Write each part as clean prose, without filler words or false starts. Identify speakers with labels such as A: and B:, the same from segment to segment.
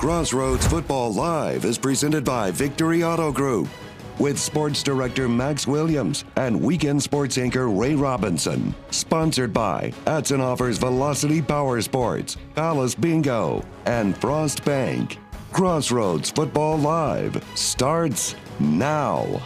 A: Crossroads Football Live is presented by Victory Auto Group with Sports Director Max Williams and Weekend Sports Anchor Ray Robinson. Sponsored by Atzenhofer's Velocity Power Sports, Palace Bingo, and Frost Bank. Crossroads Football Live starts now.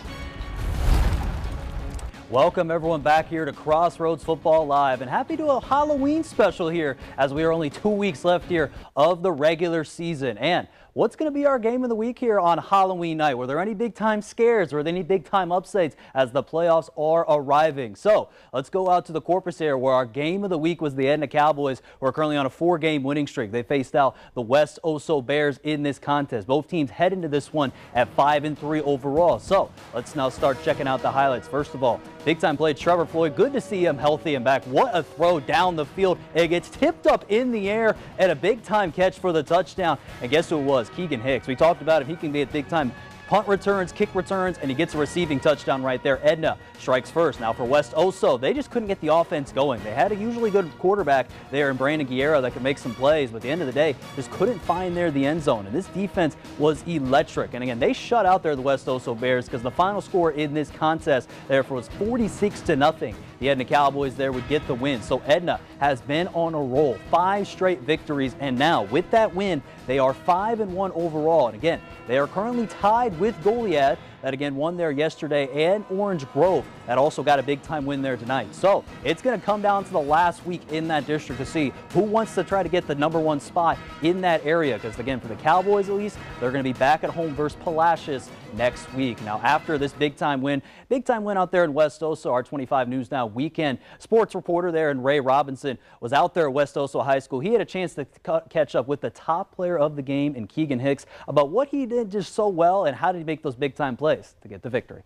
B: Welcome everyone back here to Crossroads Football Live, and happy to do a Halloween special here as we are only 2 weeks left here of the regular season. And what's going to be our game of the week here on Halloween night? Were there any big time scares? Were there any big time upsets as the playoffs are arriving? So let's go out to the Corpus area where our game of the week was the Edna Cowboys, who are currently on a 4-game winning streak. They faced out the West Oso Bears in this contest. Both teams head into this one at 5-3 overall. So let's now start checking out the highlights. First of all, big time play Trevor Floyd. Good to see him healthy and back. What a throw down the field. It gets tipped up in the air and a big time catch for the touchdown. And guess who it was? Keegan Hicks. We talked about if he can be at big time punt returns, kick returns, and he gets a receiving touchdown right there. Edna strikes first. Now for West Oso, they just couldn't get the offense going. They had a usually good quarterback there in Brandon Guerra that could make some plays, but at the end of the day, just couldn't find the end zone. And this defense was electric. And again, they shut out there the West Oso Bears because the final score in this contest therefore was 46-0. The Edna Cowboys there would get the win. So Edna has been on a roll, 5 straight victories, and now with that win, they are 5-1 overall. And again, they are currently tied with Goliad, that again won there yesterday, and Orange Grove that also got a big time win there tonight. So it's going to come down to the last week in that district to see who wants to try to get the #1 spot in that area, because again, for the Cowboys at least, they're going to be back at home versus Palacios next week. Now after this big time win out there in West Oso, our 25 News Now weekend sports reporter there and Ray Robinson was out there at West Oso High School. He had a chance to catch up with the top player of the game in Keegan Hicks about what he did just so well and how did he make those big time plays to get the victory.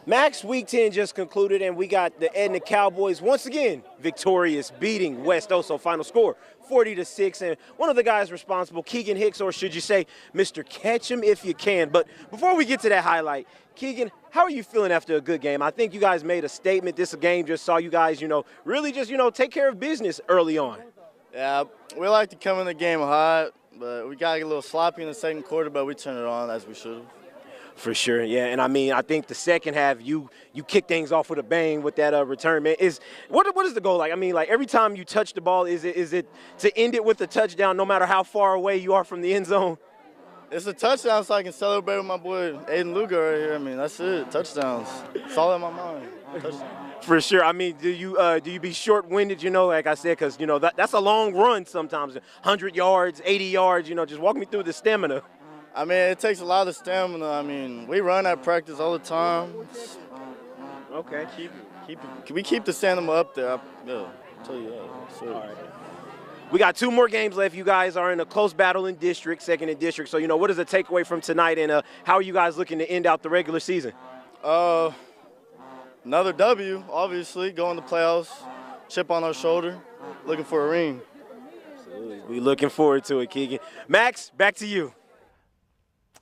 C: Max, Week 10 just concluded, and we got the Edna Cowboys once again victorious, beating West Oso. Final score 40-6, and one of the guys responsible, Keegan Hicks, or should you say Mr. Catch Him If You Can. But before we get to that highlight, Keegan, how are you feeling after a good game? I think you guys made a statement. This game just saw you guys, really just, take care of business early on.
D: Yeah, we like to come in the game hot, but we got a little sloppy in the second quarter, but we turned it on as we should have.
C: For sure, yeah, and I think the second half you kick things off with a bang with that return, man. What is the goal like? Every time you touch the ball, is it to end it with a touchdown, no matter how far away you are from the end zone?
D: It's a touchdown, so I can celebrate with my boy Aiden Luger right here. That's it, touchdowns. It's all in my mind. Touchdown. For
C: sure. Do you be short-winded? Like I said, because that's a long run sometimes. 100 yards, 80 yards. Just walk me through the stamina.
D: It takes a lot of stamina. We run at practice all the time.
C: Okay.
D: We keep the stamina up there. I'll tell you that.
C: All right. We got 2 more games left. You guys are in a close battle in district, second in district. So, what is the takeaway from tonight, and how are you guys looking to end out the regular season?
D: Another W, obviously, going to playoffs, chip on our shoulder, looking for a ring.
C: Absolutely. We're looking forward to it, Keegan. Max, back to you.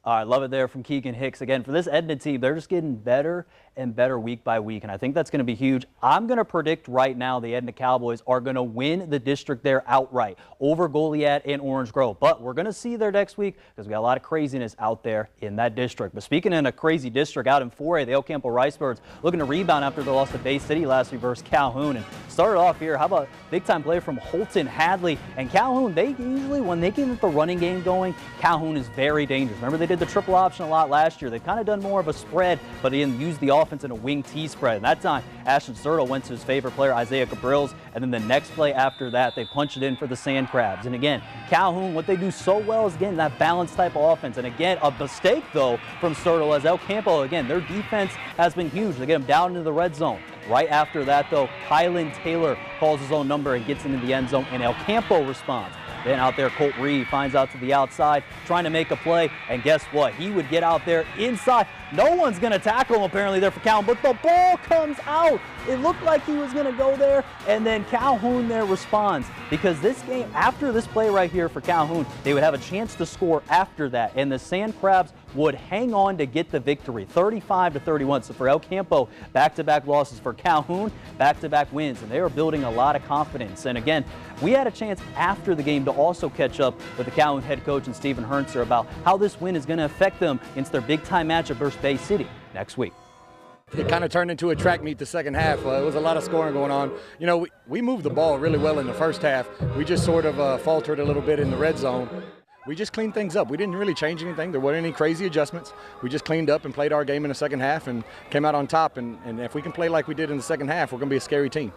B: All right, love it there from Keegan Hicks. Again, for this Edna team, they're just getting better and better week by week, and I think that's going to be huge. I'm going to predict right now the Edna Cowboys are going to win the district there outright over Goliad and Orange Grove. But we're going to see there next week because we got a lot of craziness out there in that district. But speaking in a crazy district out in 4A, the Ocampo Ricebirds looking to rebound after they lost to Bay City last week versus Calhoun. And started off here, how about big time play from Holton Hadley and Calhoun? They usually, when they get the running game going, Calhoun is very dangerous. Remember, they did the triple option a lot last year. They've kind of done more of a spread, but they didn't use the offense in a wing T spread. And that time, Ashton Sertle went to his favorite player, Isaiah Cabrils, and then the next play after that, they punched it in for the Sand Crabs. And again, Calhoun, what they do so well is, again, that balanced type of offense. And again, a mistake, though, from Sertle as El Campo, again, their defense has been huge. They get them down into the red zone. Right after that, though, Kylan Taylor calls his own number and gets into the end zone, and El Campo responds. Then out there, Colt Reed finds out to the outside, trying to make a play, and guess what? He would get out there inside. No one's going to tackle him apparently there for Calhoun, but the ball comes out. It looked like he was going to go there, and then Calhoun there responds, because this game, after this play right here for Calhoun, they would have a chance to score after that, and the Sand Crabs would hang on to get the victory, 35-31. So for El Campo, back-to-back losses. For Calhoun, back-to-back wins, and they are building a lot of confidence. And again, we had a chance after the game to also catch up with the Calhoun head coach and Stephen Hernster about how this win is going to affect them against their big-time matchup versus Bay City next week.
E: It kind of turned into a track meet the second half. It was a lot of scoring going on. You know, we moved the ball really well in the first half. We just sort of faltered a little bit in the red zone. We just cleaned things up. We didn't really change anything. There weren't any crazy adjustments. We just cleaned up and played our game in the second half and came out on top. And if we can play like we did in the second half, we're going to be a scary team.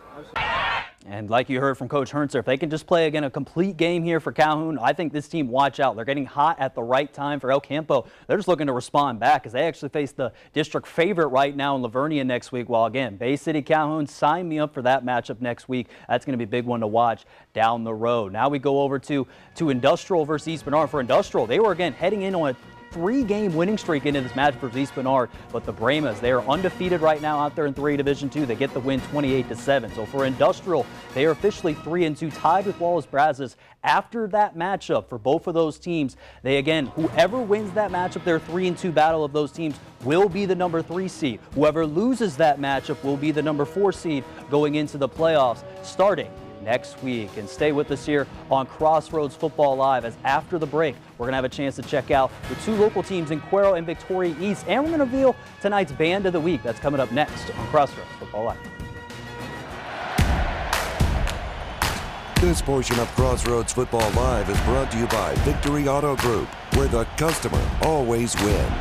B: And like you heard from Coach Hernster, if they can just play again a complete game here for Calhoun, I think this team, watch out. They're getting hot at the right time. For El Campo, they're just looking to respond back as they actually face the district favorite right now in Lavernia next week. While again, Bay City Calhoun, sign me up for that matchup next week. That's going to be a big one to watch down the road. Now we go over to Industrial versus East Bernard. For Industrial, they were again heading in on a 3-game winning streak into this match versus East Bernard, but the Brahmas, they are undefeated right now out there in 3 Division II. They get the win 28-7. So for Industrial, they are officially 3-2, tied with Wallace Brazos. After that matchup for both of those teams, they again, whoever wins that matchup, their 3-2 battle of those teams will be the number 3 seed. Whoever loses that matchup will be the number 4 seed going into the playoffs starting next week. And stay with us here on Crossroads Football Live, as after the break, we're going to have a chance to check out the 2 local teams in Cuero and Victoria East, and we're going to reveal tonight's Band of the Week. That's coming up next on Crossroads Football Live.
A: This portion of Crossroads Football Live is brought to you by Victory Auto Group, where the customer always wins.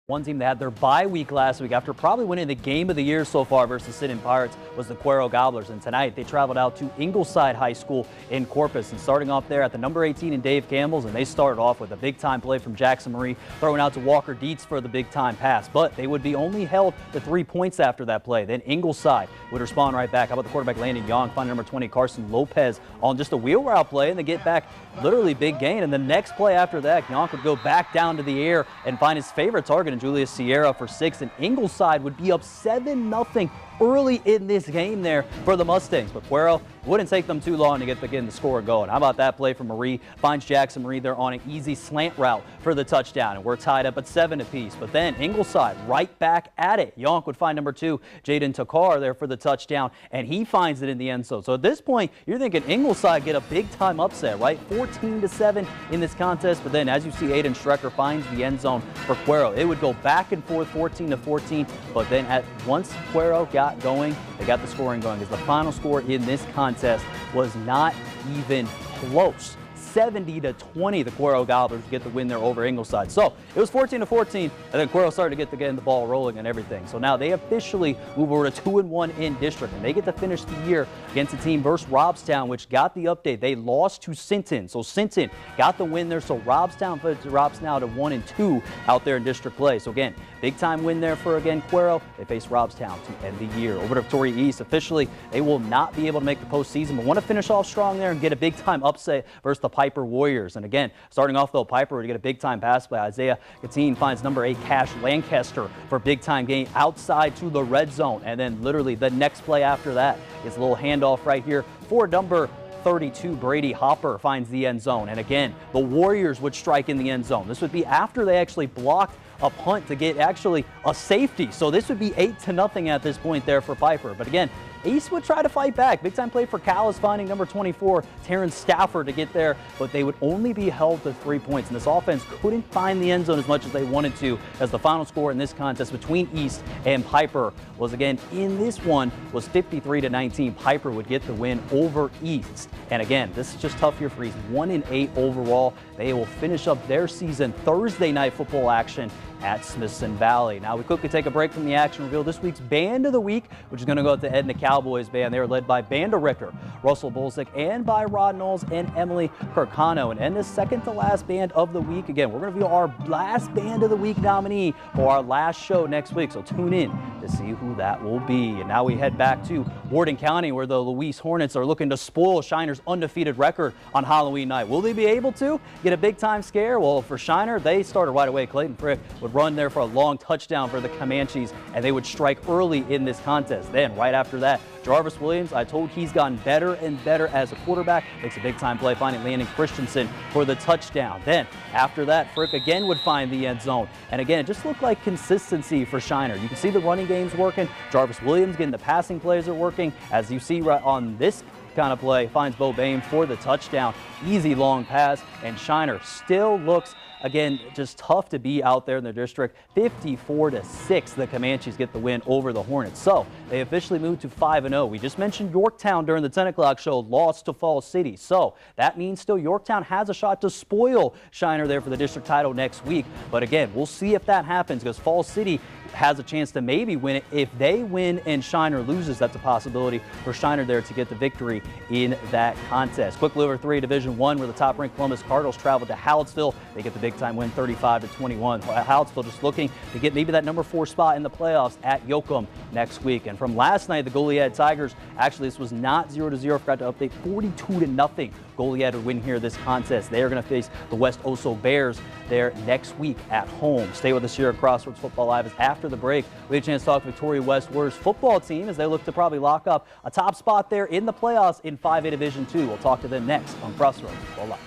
B: One team that had their bye week last week after probably winning the game of the year so far versus Sidon Pirates was the Cuero Gobblers. And tonight they traveled out to Ingleside High School in Corpus, and starting off there at the number 18 in Dave Campbell's, and they started off with a big time play from Jackson Marie, throwing out to Walker Dietz for the big time pass. But they would be only held to 3 points after that play. Then Ingleside would respond right back. How about the quarterback Landon Young, finding number 20 Carson Lopez on just a wheel route play, and they get back literally big gain. And the next play after that, Young would go back down to the air and find his favorite target in Julius Sierra for 6, and Ingleside would be up 7-0 early in this game there for the Mustangs. But Cuero, wouldn't take them too long to get the score going. How about that play from Marie? Finds Jackson Marie there on an easy slant route for the touchdown. And we're tied up at 7 apiece. But then Ingleside right back at it. Yonk would find number 2, Jaden Takar, there for the touchdown. And he finds it in the end zone. So at this point, you're thinking Ingleside get a big-time upset, right? 14-7 in this contest. But then, as you see, Aiden Strecker finds the end zone for Cuero. It would go back and forth, 14-14. But then once Cuero got going, they got the scoring going. Because the final score in this contest was not even close. 70-20, the Cuero Gobblers get the win there over Ingleside. So it was 14-14, and then Cuero started to get the ball rolling and everything. So now they officially move over to 2-1 in district, and they get to finish the year against a team versus Robstown, which got the update. They lost to Sinton, so Sinton got the win there. So Robstown drops now to 1-2 out there in district play. So again, big time win there for Cuero. They face Robstown to end the year. Over to Victoria East, officially they will not be able to make the postseason, but want to finish off strong there and get a big time upset versus the Piper Warriors. And again, starting off though, Piper would get a big time pass play. Isaiah Gatine finds number 8 Cash Lancaster for a big time gain outside to the red zone. And then literally the next play after that is a little handoff right here for number 32, Brady Hopper finds the end zone. And again, the Warriors would strike in the end zone. This would be after they actually blocked a punt to get actually a safety. So this would be 8-0 at this point there for Piper. But again, East would try to fight back. Big time play for Cal is finding number 24, Terrence Stafford, to get there, but they would only be held to 3 points. And this offense couldn't find the end zone as much as they wanted to, as the final score in this contest between East and Piper was, again, in this one, was 53-19. Piper would get the win over East. And again, this is just tough here for East. 1-8 overall. They will finish up their season Thursday night football action at Smithson Valley. Now we quickly take a break from the action, reveal this week's Band of the Week, which is going to go to the Edna Cowboys Band. They are led by Banda Ricker, Russell Bolsick, and by Rod Knowles and Emily Kirkano. And Edna's second to last Band of the Week. Again, we're going to reveal our last Band of the Week nominee for our last show next week, so tune in to see who that will be. And now we head back to Worden County, where the Louise Hornets are looking to spoil Shiner's undefeated record on Halloween night. Will they be able to get a big-time scare? Well, for Shiner, they started right away. Clayton Frick would run there for a long touchdown for the Comanches, and they would strike early in this contest. Then, right after that, Jarvis Williams, I told he's gotten better and better as a quarterback, makes a big-time play, finding Landon Christensen for the touchdown. Then, after that, Frick again would find the end zone. And again, it just looked like consistency for Shiner. You can see the running game's working. Jarvis Williams getting the passing plays are working. As you see right on this kind of play, finds Bo Bain for the touchdown. Easy long pass, and Shiner still looks, again, just tough to be out there in the district. 54-6, the Comanches get the win over the Hornets. So they officially moved to 5-0. We just mentioned Yorktown during the 10 o'clock show, lost to Falls City. So that means still Yorktown has a shot to spoil Shiner there for the district title next week. But again, we'll see if that happens, because Falls City has a chance to maybe win it. If they win and Shiner loses, that's a possibility for Shiner there to get the victory in that contest. Quickly over 3, Division 1, where the top-ranked Columbus Cardinals traveled to Hallettsville. They get the big-time win, 35-21. Hallettsville just looking to get maybe that number 4 spot in the playoffs at Yoakum next week. And from last night, the Goliad Tigers, actually this was not 0-0, forgot to update, 42-0. Goliad would win here this contest. They are going to face the West Oso Bears there next week at home. Stay with us here at Crossroads Football Live, as after the break, we had a chance to talk Victoria West Warriors football team as they look to probably lock up a top spot there in the playoffs in 5A Division 2. We'll talk to them next on Crossroads Football Live.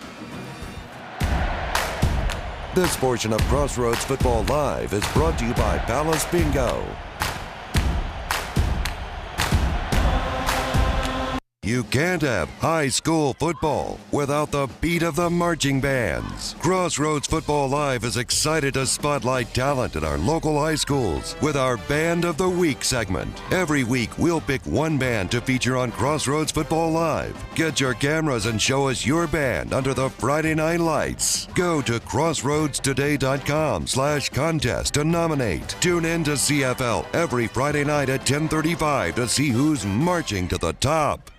A: This portion of Crossroads Football Live is brought to you by Palace Bingo. You can't have high school football without the beat of the marching bands. Crossroads Football Live is excited to spotlight talent in our local high schools with our Band of the Week segment. Every week, we'll pick one band to feature on Crossroads Football Live. Get your cameras and show us your band under the Friday night lights. Go to crossroadstoday.com/contest to nominate. Tune in to CFL every Friday night at 10:35 to see who's marching to the top.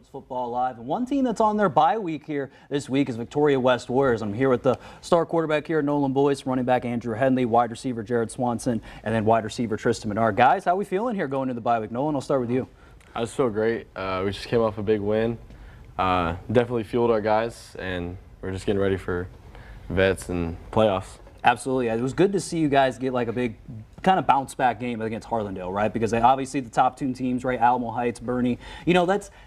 B: Football Live, and one team that's on their bye week here this week is Victoria West Warriors. I'm here with the star quarterback here, Nolan Boyce, running back Andrew Henley, wide receiver Jared Swanson, and then wide receiver Tristan Menard. Guys, how are we feeling here going into the bye week? Nolan, I'll start with you.
F: I just feel great. We just came off a big win. Definitely fueled our guys, and we're just getting ready for vets and playoffs.
B: Absolutely. It was good to see you guys get like a big kind of bounce back game against Harlandale, right? Because they obviously the top two teams, right? Alamo Heights, Bernie. You know,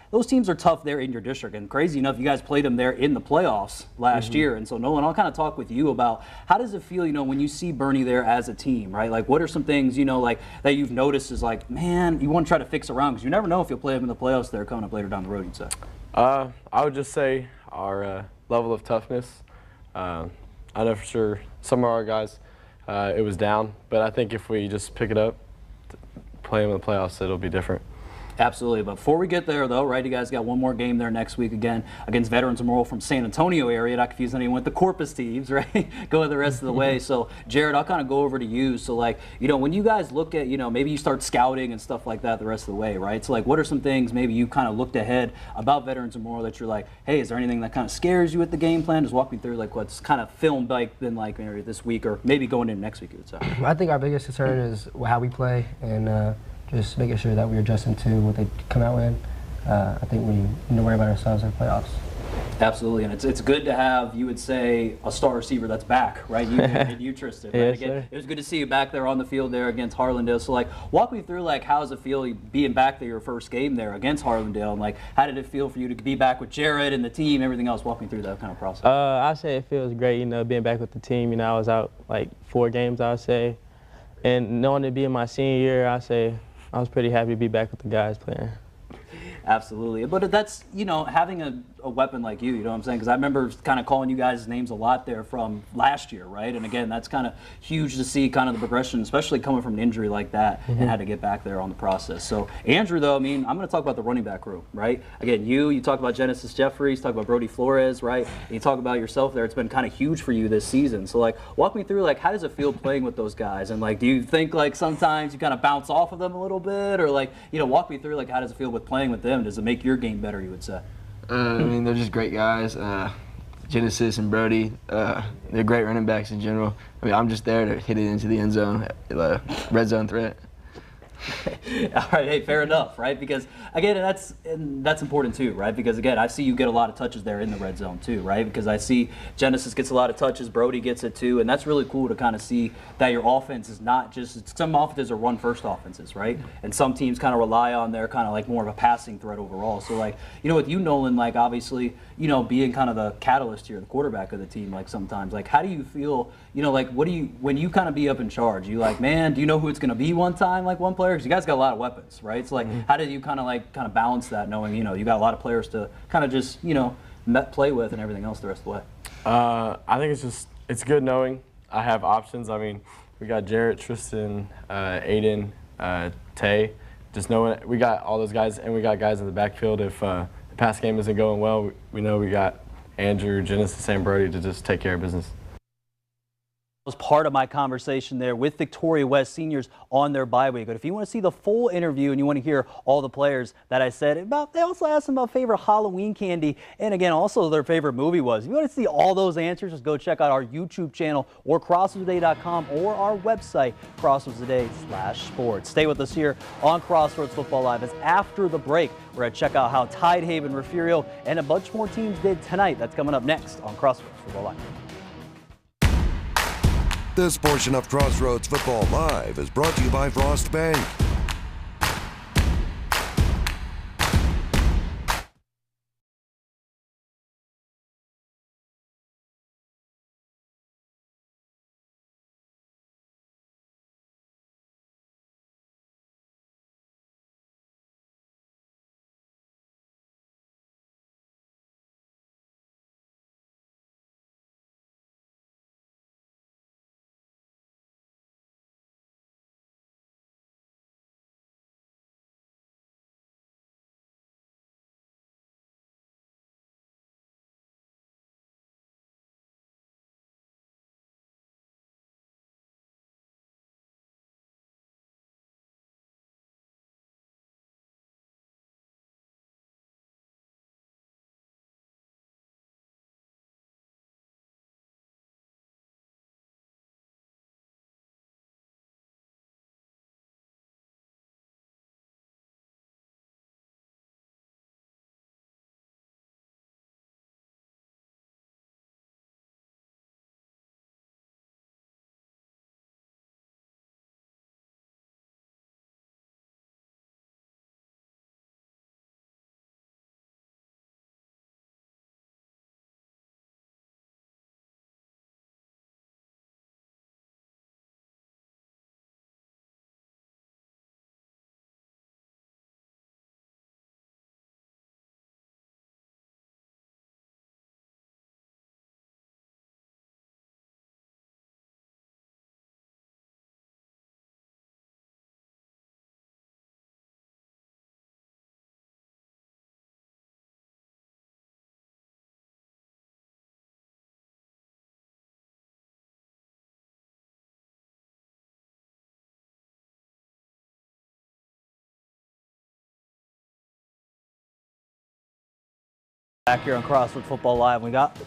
B: those teams are tough there in your district. And crazy enough, you guys played them there in the playoffs last year. And so, Nolan, I'll kind of talk with you about how does it feel, you know, when you see Bernie there as a team, right? Like, what are some things, you know, like that you've noticed is like, man, you want to try to fix around because you never know if you'll play them in the playoffs there coming up later down the road, you'd say.
F: I would just say our level of toughness. I know for sure some of our guys, it was down, but I think if we just pick it up, play them in the playoffs, it'll be different.
B: Absolutely. But before we get there, though, right, you guys got one more game there next week again against Veterans Memorial from San Antonio area. Not confuse anyone with the Corpus Thieves, right? Go the rest of the way. So, Jared, I'll kind of go over to you. So, like, you know, when you guys look at, you know, maybe you start scouting and stuff like that the rest of the way, right? So, like, what are some things maybe you kind of looked ahead about Veterans Memorial that you're like, hey, is there anything that kind of scares you with the game plan? Just walk me through, like, what's kind of filmed like been like maybe this week or maybe going into next week, you would say.
G: I think our biggest concern is how we play and just making sure that we're adjusting to what they come out in. I think we need to worry about ourselves in the playoffs.
B: Absolutely, and it's good to have, you would say, a star receiver that's back, right? You Tristan. Right?
F: Yes,
B: Again, it was good to see you back there on the field there against Harlandale. So, like, walk me through, like, how does it feel being back there your first game there against Harlandale, and like, how did it feel for you to be back with Jared and the team, everything else? Walk me through that kind of process.
H: I say it feels great, you know, being back with the team. You know, I was out like 4 games, I would say, and knowing it being my senior year, I say I was pretty happy to be back with the guys playing.
B: Absolutely. But that's, you know, having a weapon like you know what I'm saying? Because I remember kind of calling you guys' names a lot there from last year, right? And again, that's kind of huge to see kind of the progression, especially coming from an injury like that and had to get back there on the process. So, Andrew, though, I mean, I'm going to talk about the running back room, right? Again, you talk about Genesis Jeffries, talk about Brody Flores, right? And you talk about yourself there. It's been kind of huge for you this season. So, like, walk me through, like, how does it feel playing with those guys? And, like, do you think, like, sometimes you kind of bounce off of them a little bit? Or, like, you know, walk me through, like, how does it feel with playing with them? Does it make your game better, you would say?
I: I mean, they're just great guys. Genesis and Brody, they're great running backs in general. I mean, I'm just there to hit it into the end zone, red zone threat.
B: All right, hey, fair enough, right? Because again, and that's important too, right? Because again, I see you get a lot of touches there in the red zone too, right? Because I see Genesis gets a lot of touches, Brody gets it too, and that's really cool to kind of see that your offense is not just, some offenses are run-first offenses, right? And some teams kind of rely on their kind of like more of a passing threat overall. So like, you know, with you, Nolan, like obviously, you know, being kind of the catalyst here, the quarterback of the team, like sometimes, like how do you feel, you know, like what do you, when you kind of be up in charge, you like, man, do you know who it's going to be one time, like one player? Because you guys got a lot of weapons, right? So like, how did you kind of balance that, knowing, you know, you got a lot of players to kind of just, you know, play with and everything else the rest of the way?
F: I think it's good knowing I have options. I mean, we got Jarrett, Tristan, Aiden, Tay. Just knowing we got all those guys, and we got guys in the backfield. If the pass game isn't going well, we know we got Andrew, Genesis, and Brody to just take care of business.
B: Was part of my conversation there with Victoria West seniors on their bye week. But if you want to see the full interview and you want to hear all the players that I said about, they also asked them about favorite Halloween candy and again also their favorite movie was. If you want to see all those answers, just go check out our YouTube channel or crossroadstoday.com or our website crossroadstoday.com/sports. Stay with us here on Crossroads Football Live as after the break we're going to check out how Tidehaven, Refugio, and a bunch more teams did tonight. That's coming up next on Crossroads Football Live.
A: This portion of Crossroads Football Live is brought to you by Frost Bank.
B: Back here on Crossroads Football Live, we got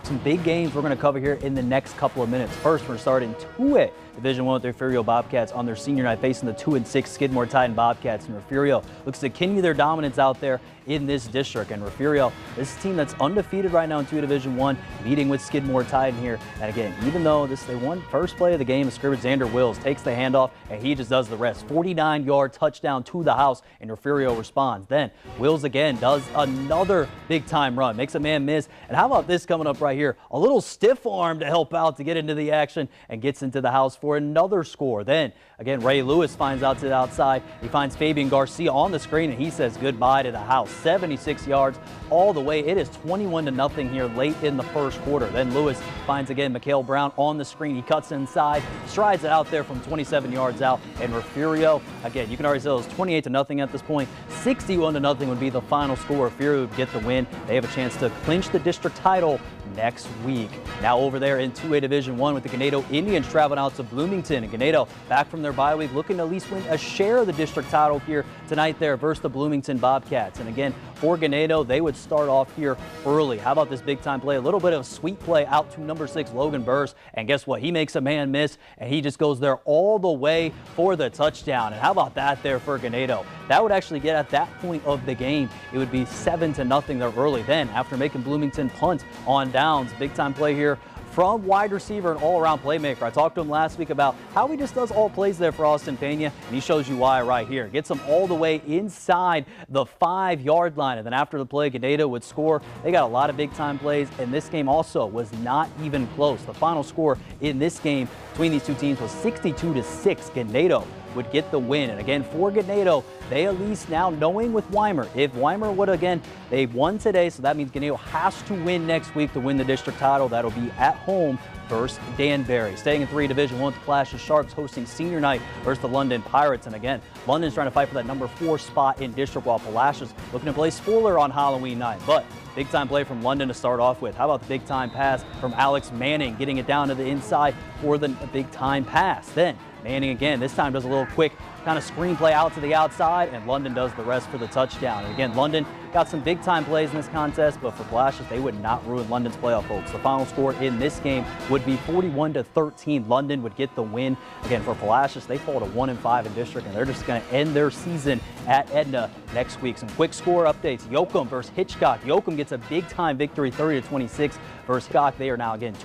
B: some big games we're going to cover here in the next couple of minutes. First, we're starting 2A Division I with the Refugio Bobcats on their senior night facing the 2-6 Skidmore Titan Bobcats. And Refugio looks to continue their dominance out there in this district. And Refugio, this is a team that's undefeated right now in 2A Division I, meeting with Skidmore Titan here. And again, even though they won first play of the game, the scrimmage, Xander Wills takes the handoff and he just does the rest. 49-yard touchdown to the house, and Refugio responds. Then Wills again does another big-time run, makes a man miss. And how about this coming up right here? A little stiff arm to help out to get into the action and gets into the house for another score. Then again, Ray Lewis finds out to the outside. He finds Fabian Garcia on the screen and he says goodbye to the house. 76 yards all the way. It is 21-0 here late in the first quarter. Then Lewis finds again Mikhail Brown on the screen. He cuts inside, strides it out there from 27 yards out. And Refugio, again, you can already tell it's 28-0 at this point. 61-0 would be the final score. Refugio would get the win. They have a chance to clinch the district title next week. Now over there in 2A Division I with the Ganado Indians traveling out to Bloomington. And Ganado back from their bye week looking to at least win a share of the district title here tonight there versus the Bloomington Bobcats. And again, for Ganado, they would start off here early. How about this big time play? A little bit of a sweet play out to number 6 Logan Burrs. And guess what? He makes a man miss and he just goes there all the way for the touchdown. And how about that there for Ganado? That would actually get at that point of the game. It would be 7-0 there early. Then after making Bloomington punt on downs, big time play here from wide receiver and all-around playmaker. I talked to him last week about how he just does all plays there for Austin Pena, and he shows you why right here. Gets them all the way inside the 5-yard line, and then after the play, Ganado would score. They got a lot of big-time plays, and this game also was not even close. The final score in this game between these two teams was 62-6. Ganado would get the win. And again, for Ganado, they at least now knowing with Weimer, if Weimer would again, they won today, so that means Ganado has to win next week to win the district title. That'll be at home versus Danbury. Staying in 3 Division I with the Clash of Sharks hosting senior night versus the London Pirates. And again, London's trying to fight for that number 4 spot in district while Palacios looking to play spoiler on Halloween night. But big time play from London to start off with. How about the big time pass from Alex Manning, getting it down to the inside for the big time pass. Then Manning again, this time does a little quick kind of screenplay out to the outside, and London does the rest for the touchdown. And again, London got some big time plays in this contest, but for Palacios, they would not ruin London's playoff hopes. The final score in this game would be 41-13. London would get the win. Again, for Palacios, they fall to 1-5 in district, and they're just going to end their season at Edna next week. Some quick score updates. Yoakum versus Hitchcock. Yoakum gets a big time victory, 30-26 versus Hitchcock. They are now again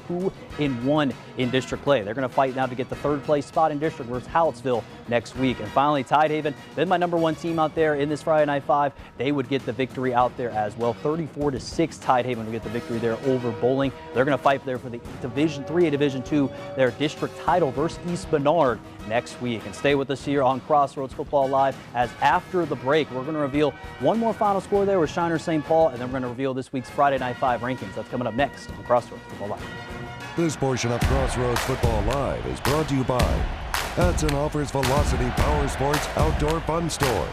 B: 2-1 in district play. They're going to fight now to get the 3rd place spot in district versus Hallettsville next week. And finally, Tidehaven, then my number 1 team out there in this Friday Night 5, they would get the victory out there as well. 34-6, Tidehaven would get the victory there over Bowling. They're going to fight there for the Division 3 and Division 2, their district title versus East Bernard next week. And stay with us here on Crossroads Football Live, as after the break, we're going to reveal one more final score there with Shiner St. Paul, and then we're going to reveal this week's Friday Night 5 rankings. That's coming up next on Crossroads Football Live.
A: This portion of Crossroads Football Live is brought to you by Edson offers Velocity Power Sports Outdoor Fun Store.